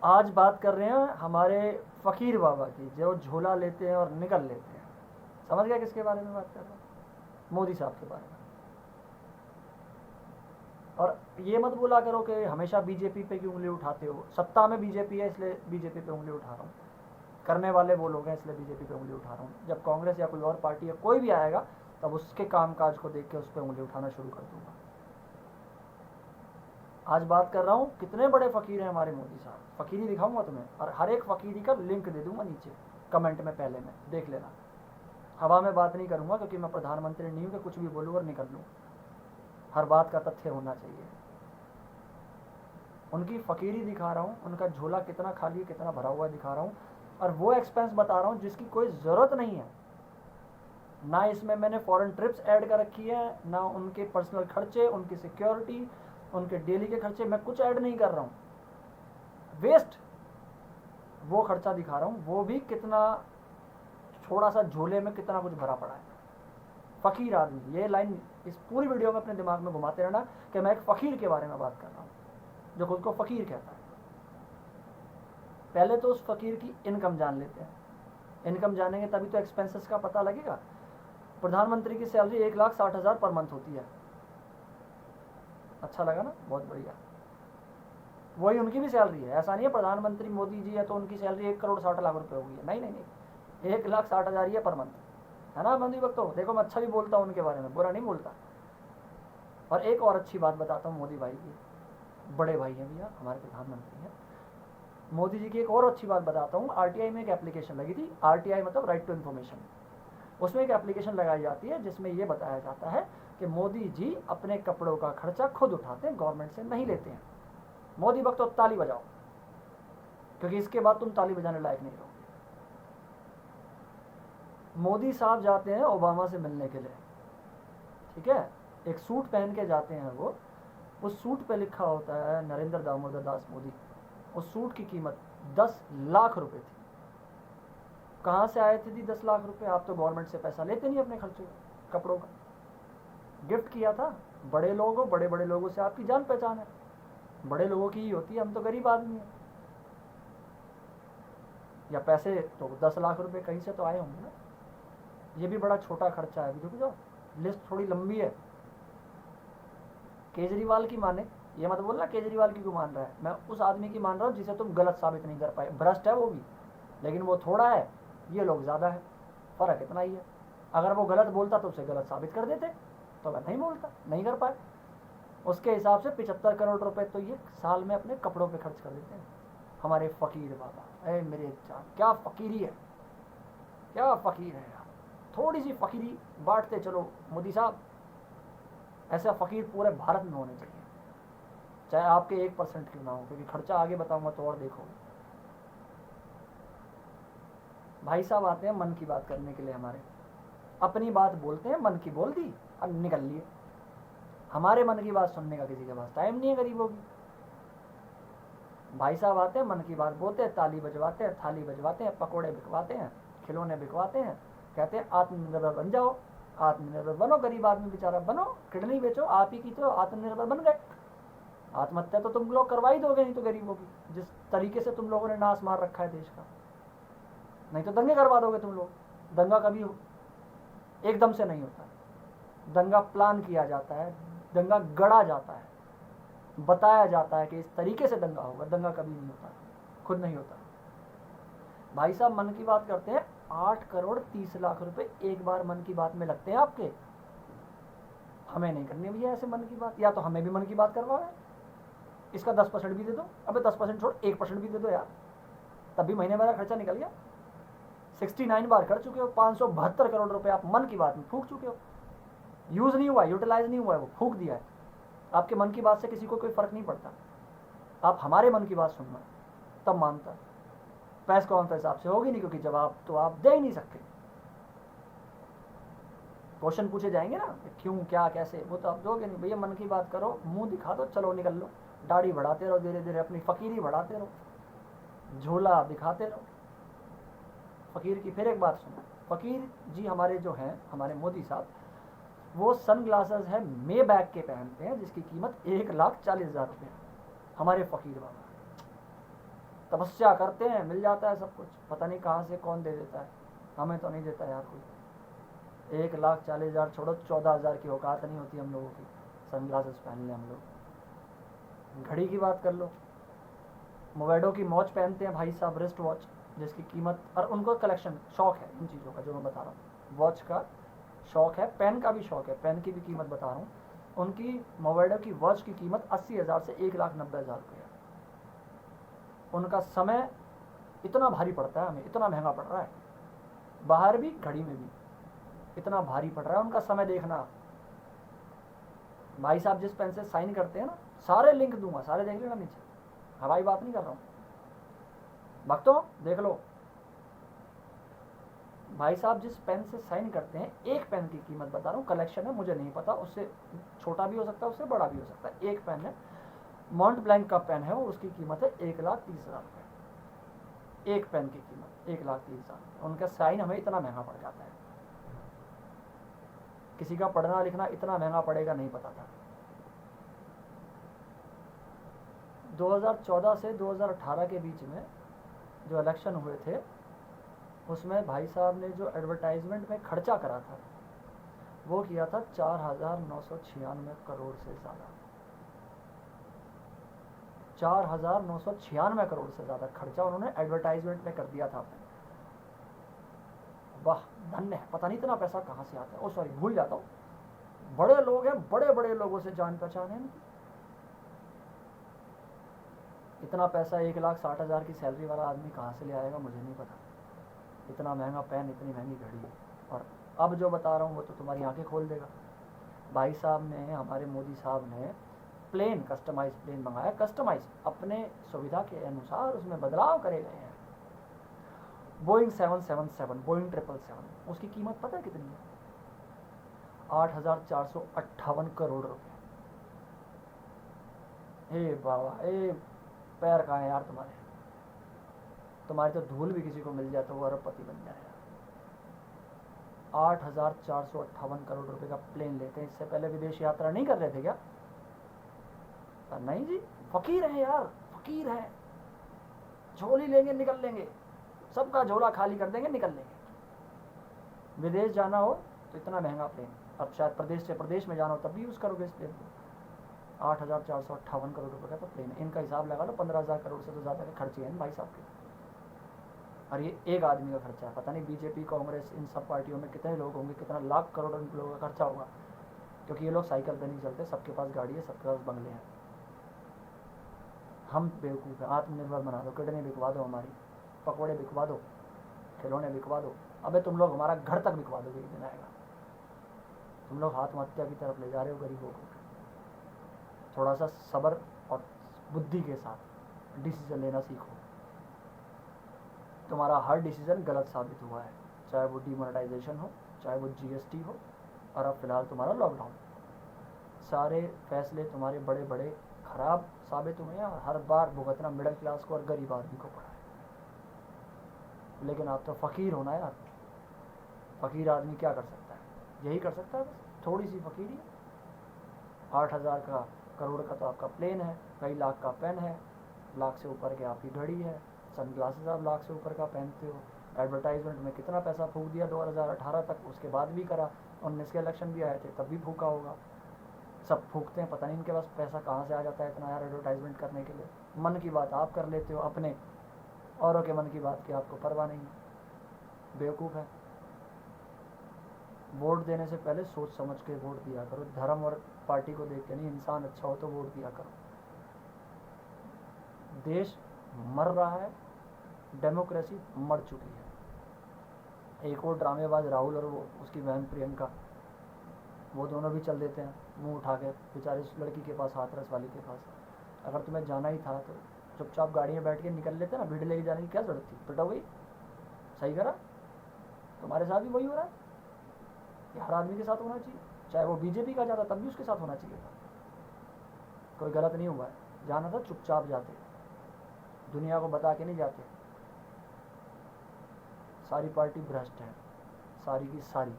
आज बात कर रहे हैं हमारे फ़कीर बाबा की, जो झोला लेते हैं और निकल लेते हैं। समझ गया किसके बारे में बात कर रहा हूँ? मोदी साहब के बारे में। और ये मत बोला करो कि हमेशा बीजेपी पे की उंगली उठाते हो। सत्ता में बीजेपी है इसलिए बीजेपी पे उंगली उठा रहा हूँ, करने वाले वो लोग हैं इसलिए बीजेपी पे उंगली उठा रहा हूँ। जब कांग्रेस या कोई और पार्टी या कोई भी आएगा तब उसके कामकाज को देख के उस पर उंगली उठाना शुरू कर दूंगा। आज बात कर रहा हूँ कितने बड़े फ़कीर हैं हमारे मोदी साहब। फ़कीरी दिखाऊंगा तुम्हें और हर एक फ़कीरी का लिंक दे दूंगा नीचे कमेंट में, पहले में देख लेना। हवा में बात नहीं करूंगा क्योंकि मैं प्रधानमंत्री नहीं हूँ कि कुछ भी बोलूँ और निकल लूँ। हर बात का तथ्य होना चाहिए। उनकी फ़कीरी दिखा रहा हूँ, उनका झोला कितना खाली है कितना भरा हुआ दिखा रहा हूँ, और वो एक्सपेंस बता रहा हूँ जिसकी कोई ज़रूरत नहीं है। ना इसमें मैंने फॉरेन ट्रिप्स ऐड कर रखी है, ना उनके पर्सनल खर्चे, उनकी सिक्योरिटी, उनके डेली के खर्चे, मैं कुछ ऐड नहीं कर रहा हूँ। वेस्ट वो खर्चा दिखा रहा हूँ, वो भी कितना थोड़ा सा झोले में कितना कुछ भरा पड़ा है। फ़कीर आदमी, ये लाइन इस पूरी वीडियो में अपने दिमाग में घुमाते रहना कि मैं एक फ़कीर के बारे में बात कर रहा हूँ जो खुद को फ़कीर कहता है। पहले तो उस फ़कीर की इनकम जान लेते हैं। इनकम जानेंगे तभी तो एक्सपेंसेस का पता लगेगा। प्रधानमंत्री की सैलरी 1,60,000 पर मंथ होती है। अच्छा लगा ना? बहुत बढ़िया। वही उनकी भी सैलरी है। ऐसा नहीं है प्रधानमंत्री मोदी जी है तो उनकी सैलरी 1,60,00,000 रुपये होगी। नहीं नहीं नहीं, 1,60,000 ही है पर मंथ, है ना बंधु भक्तों? देखो मैं अच्छा भी बोलता हूँ उनके बारे में, बुरा नहीं बोलता। और एक और अच्छी बात बताता हूँ मोदी भाई की, बड़े भाई हैं भैया, हमारे प्रधानमंत्री हैं। मोदी जी की एक और अच्छी बात बताता हूँ। आरटीआई में एक एप्लीकेशन लगी थी, आरटीआई मतलब राइट टू इन्फॉर्मेशन। उसमें एक एप्लीकेशन लगाई जाती है जिसमें ये बताया जाता है कि मोदी जी अपने कपड़ों का खर्चा खुद उठाते हैं, गवर्नमेंट से नहीं लेते हैं। मोदी भक्त तो ताली बजाओ, क्योंकि इसके बाद तुम ताली बजाने लायक नहीं रहोगे। मोदी साहब जाते हैं ओबामा से मिलने के लिए, ठीक है? एक सूट पहन के जाते हैं वो, उस सूट पे लिखा होता है नरेंद्र दामोदर दास मोदी। उस सूट की कीमत 10 लाख रुपए थी। कहाँ से आए थे जी 10 लाख रुपए? आप तो गवर्नमेंट से पैसा लेते नहीं अपने खर्चे कपड़ों का, गिफ्ट किया था। बड़े लोग हो, बड़े बड़े लोगों से आपकी जान पहचान है, बड़े लोगों की ही होती है, हम तो गरीब आदमी हैं। या पैसे तो 10 लाख रुपए कहीं से तो आए होंगे ना। ये भी बड़ा छोटा खर्चा है। देखो जाओ, लिस्ट थोड़ी लंबी है। केजरीवाल की माने, ये मत बोलना केजरीवाल की क्यों मान रहा है। मैं उस आदमी की मान रहा हूँ जिसे तुम गलत साबित नहीं कर पाए। भ्रष्ट है वो भी, लेकिन वो थोड़ा है, ये लोग ज़्यादा है, फ़र्क इतना ही है। अगर वो गलत बोलता तो उसे गलत साबित कर देते, तो वह नहीं बोलता, नहीं कर पाए। उसके हिसाब से 75 करोड़ रुपए तो ये साल में अपने कपड़ों पे खर्च कर देते हैं हमारे फ़कीर बाबा। अरे मेरे जान, क्या फ़कीरी है, क्या फ़कीर है यार। थोड़ी सी फ़कीरी बांटते चलो मोदी साहब। ऐसा फ़कीर पूरे भारत में होने चाहिए, चाहे आपके 1% क्यों ना हो, क्योंकि खर्चा आगे बताऊंगा तो और देखोगे। भाई साहब आते हैं मन की बात करने के लिए हमारे, अपनी बात बोलते हैं, मन की बोल दी और निकल लिए। हमारे मन की बात सुनने का किसी के पास टाइम नहीं है गरीबों की। भाई साहब आते हैं, मन की बात बोलते हैं, ताली बजवाते हैं, थाली बजवाते हैं, पकोड़े बिकवाते हैं, खिलौने बिकवाते हैं, कहते हैं आत्मनिर्भर बन जाओ, आत्मनिर्भर बनो। गरीब आदमी बेचारा बनो, किडनी बेचो, आप ही की तो आत्मनिर्भर बन गए। आत्महत्या तो तुम लोग करवा ही दोगे नहीं तो गरीबों की, जिस तरीके से तुम लोगों ने नाश मार रखा है देश का। नहीं तो दंगे करवा दोगे तुम लोग। दंगा कभी एकदम से नहीं होता, दंगा प्लान किया जाता है, दंगा गढ़ा जाता है, बताया जाता है कि इस तरीके से दंगा होगा। दंगा कभी नहीं होता, खुद नहीं होता। भाई साहब मन की बात करते हैं, 8 करोड़ 30 लाख रुपए एक बार मन की बात में लगते हैं आपके। हमें नहीं करनी भैया ऐसे मन की बात, या तो हमें भी मन की बात करवा है, इसका 10% भी दे दो। अबे 10% छोड़, 1% भी दे दो यार, तब भी महीने भर का खर्चा निकल गया। 69 बार कर चुके हो, 572 करोड़ रुपए आप मन की बात में फूक चुके हो। यूज नहीं हुआ, यूटिलाइज नहीं हुआ है, वो फूक दिया है। आपके मन की बात से किसी को कोई फर्क नहीं पड़ता। आप हमारे मन की बात सुनना, तब मानता। प्रेस कॉन्फ्रेंस हिसाब से होगी नहीं, क्योंकि जवाब तो आप दे ही नहीं सकते। क्वेश्चन पूछे जाएंगे ना, क्यों, क्या, कैसे, वो तो आप दोगे नहीं। भैया मन की बात करो, मुंह दिखा दो, चलो निकल लो। दाढ़ी बढ़ाते रहो, धीरे धीरे अपनी फ़कीरी बढ़ाते रहो, झोला दिखाते रहो फ़कीर की। फिर एक बात सुनो, फ़कीर जी हमारे जो हैं, हमारे मोदी साहब, वो सन ग्लासेस है मे बैग के पहनते हैं जिसकी कीमत 1,40,000 रुपये। हमारे फ़कीर बाबा, तपस्या करते हैं, मिल जाता है सब कुछ, पता नहीं कहाँ से कौन दे देता है, हमें तो नहीं देता यार कोई। 1,40,000 छोड़ो, 14,000 की औकात नहीं होती हम लोगों की सनग्लासेस पहन ले हम लोग। घड़ी की बात कर लो, मोवेडो की वॉच पहनते हैं भाई साहब, रिस्ट वॉच, जिसकी कीमत, और उनको कलेक्शन शौक है इन चीज़ों का जो मैं बता रहा हूँ, वॉच का शौक है, पेन का भी शौक है, पेन की भी कीमत बता रहा हूँ। उनकी मोवेडो की वॉच की कीमत 80,000 से 1,90,000 रुपये है। उनका समय इतना भारी पड़ता है हमें, इतना महंगा पड़ रहा है, बाहर भी घड़ी में भी इतना भारी पड़ रहा है उनका समय देखना। भाई साहब जिस पेन से साइन करते हैं ना, सारे लिंक दूंगा, सारे देख लेना नीचे, हवाई बात नहीं कर रहा हूँ, भक्तों देख लो। भाई साहब जिस पेन से साइन करते हैं, एक पेन की कीमत बता रहा हूँ, कलेक्शन है, मुझे नहीं पता, उससे छोटा भी हो सकता है, उससे बड़ा भी हो सकता है। एक पेन है, मॉन्ट ब्लैंक का पेन है, वो उसकी कीमत है 1,30,000 रुपये। एक पेन की कीमत 1,30,000। उनका साइन हमें इतना महंगा पड़ जाता है, किसी का पढ़ना लिखना इतना महंगा पड़ेगा नहीं पता था। 2014 से 2018 के बीच में जो इलेक्शन हुए थे, उसमें भाई साहब ने जो एडवर्टाइजमेंट में खर्चा करा था, वो किया था 4,996 करोड़ से ज़्यादा। 4,996 करोड़ से ज़्यादा खर्चा उन्होंने एडवर्टाइजमेंट में कर दिया था। वाह धन्य है, पता नहीं इतना पैसा कहाँ से आता है। ओ सॉरी, भूल जाता हूँ, बड़े लोग हैं, बड़े बड़े लोगों से जान पहचान है इनकी। इतना पैसा 1,60,000 की सैलरी वाला आदमी कहाँ से ले आएगा मुझे नहीं पता। इतना महंगा पेन, इतनी महंगी घड़ी, और अब जो बता रहा हूँ वो तो तुम्हारी आंखें खोल देगा। भाई साहब ने, हमारे मोदी साहब ने प्लेन, कस्टमाइज प्लेन मंगाया, कस्टमाइज अपने सुविधा के अनुसार उसमें बदलाव करे गए हैं। बोइंग 777, बोइंग 777, उसकी कीमत पता है कितनी है? 8,458 करोड़ रुपए। हे बाबा, ए पैर कहाँ है यार तुम्हारे? तुम्हारी तो धूल भी किसी को मिल जाए तो वो अरबपति बन जाए यार। 8,458 करोड़ रुपए का प्लेन लेते हैं। इससे पहले विदेश यात्रा नहीं कर रहे थे क्या? नहीं जी, फकीर हैं यार, फकीर हैं, झोली लेंगे निकल लेंगे, सबका झोला खाली कर देंगे, निकल लेंगे। विदेश जाना हो तो इतना महंगा प्लेन, अब शायद प्रदेश से प्रदेश में जाना हो तब भी यूज़ करोगे इस प्लेन को। 8,458 करोड़ रुपए का तो प्लेन है। इनका हिसाब लगा लो, 15,000 करोड़ से तो ज़्यादा के खर्चे हैं भाई साहब के। और ये एक आदमी का खर्चा है, पता नहीं बीजेपी, कांग्रेस, इन सब पार्टियों में कितने लोग होंगे, कितना लाख करोड़ लोगों का खर्चा होगा, क्योंकि ये लोग साइकिल पे नहीं चलते, सबके पास गाड़ी है, सबके पास बंगले हैं। हम बेवकूफ़ हैं। आत्मनिर्भर बना दो, किडनी बिकवा दो हमारी, पकौड़े बिकवा दो, खिलौने बिकवा दो। अबे तुम लोग हमारा घर तक बिकवा दोगे, एक दिन आएगा। तुम लोग आत्महत्या की तरफ ले जा रहे हो गरीबों को। थोड़ा सा सब्र और बुद्धि के साथ डिसीजन लेना सीखो। तुम्हारा हर डिसीजन गलत साबित हुआ है, चाहे वो डीमोनेटाइजेशन हो, चाहे वो जीएसटी हो, और अब फिलहाल तुम्हारा लॉकडाउन। सारे फैसले तुम्हारे बड़े बड़े खराब साबित हुए हैं, और हर बार भुगतना मिडिल क्लास को और गरीब आदमी को पड़ा है। लेकिन आप तो फ़कीर हो ना यार। फ़कीर आदमी क्या कर सकता है? यही कर सकता है बस, थोड़ी सी फ़कीरी। 8,000 का करोड़ का तो आपका प्लेन है, कई लाख का पेन है, लाख से ऊपर के आपकी घड़ी है, सनग्लासेस आप लाख से ऊपर का पहनते हो। एडवर्टाइजमेंट में कितना पैसा फूंक दिया 2018 तक, उसके बाद भी करा, 19 के इलेक्शन भी आए थे तब भी फूका होगा। सब फूकते हैं, पता नहीं इनके पास पैसा कहाँ से आ जाता है इतना यार एडवर्टाइजमेंट करने के लिए। मन की बात आप कर लेते हो अपने, औरों के मन की बात की आपको परवाह नहीं है। बेवकूफ़ है। वोट देने से पहले सोच समझ के वोट दिया करो, धर्म और पार्टी को देख के नहीं। इंसान अच्छा हो तो वोट दिया करो। देश मर रहा है, डेमोक्रेसी मर चुकी है। एक और ड्रामेबाज राहुल और वो उसकी बहन प्रियंका, वो दोनों भी चल देते हैं मुंह उठा के बेचारे उस लड़की के पास, हाथरस वाली के पास। अगर तुम्हें जाना ही था तो चुपचाप गाड़ी में बैठ के निकल लेते ना, भीड़ लेके जाने की क्या जरूरत थी? पिटो गई, सही करा। तुम्हारे साथ भी वही हो रहा है, कि हर आदमी के साथ होना चाहिए, चाहे वो बीजेपी का जाता तब भी उसके साथ होना चाहिए था। कोई गलत नहीं हुआ है, जाना था चुपचाप जाते, दुनिया को बता के नहीं जाते। सारी पार्टी भ्रष्ट है, सारी की सारी।